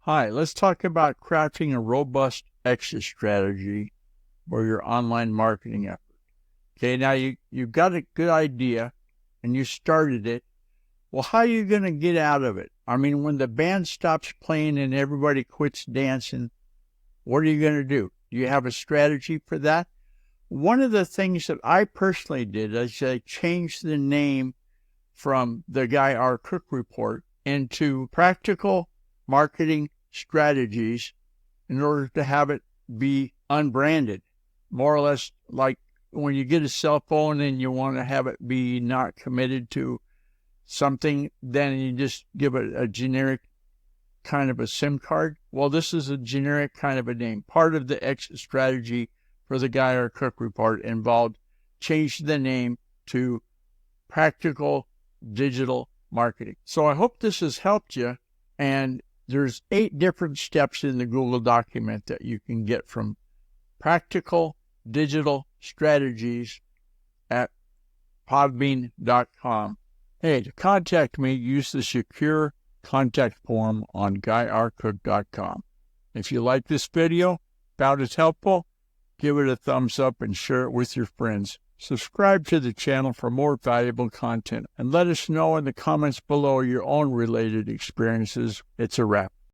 Hi, let's talk about crafting a robust exit strategy for your online marketing effort. Okay, now you've got a good idea and you started it. Well, how are you going to get out of it? I mean, when the band stops playing and everybody quits dancing, what are you going to do? Do you have a strategy for that? One of the things that I personally did is I changed the name from the Cook Report into Practical Marketing Strategies in order to have it be unbranded. More or less like when you get a cell phone and you want to have it be not committed to something, then you just give it a generic kind of a SIM card. Well, this is a generic kind of a name. Part of the exit strategy for the Cook Report involved changing the name to Practical Digital Marketing. So I hope this has helped you, and there's 8 different steps in the Google document that you can get from Practical Digital Strategies at podbean.com. Hey, to contact me, use the secure contact form on guyrcook.com. If you like this video, found it helpful, give it a thumbs up and share it with your friends. Subscribe to the channel for more valuable content and let us know in the comments below your own related experiences. It's a wrap.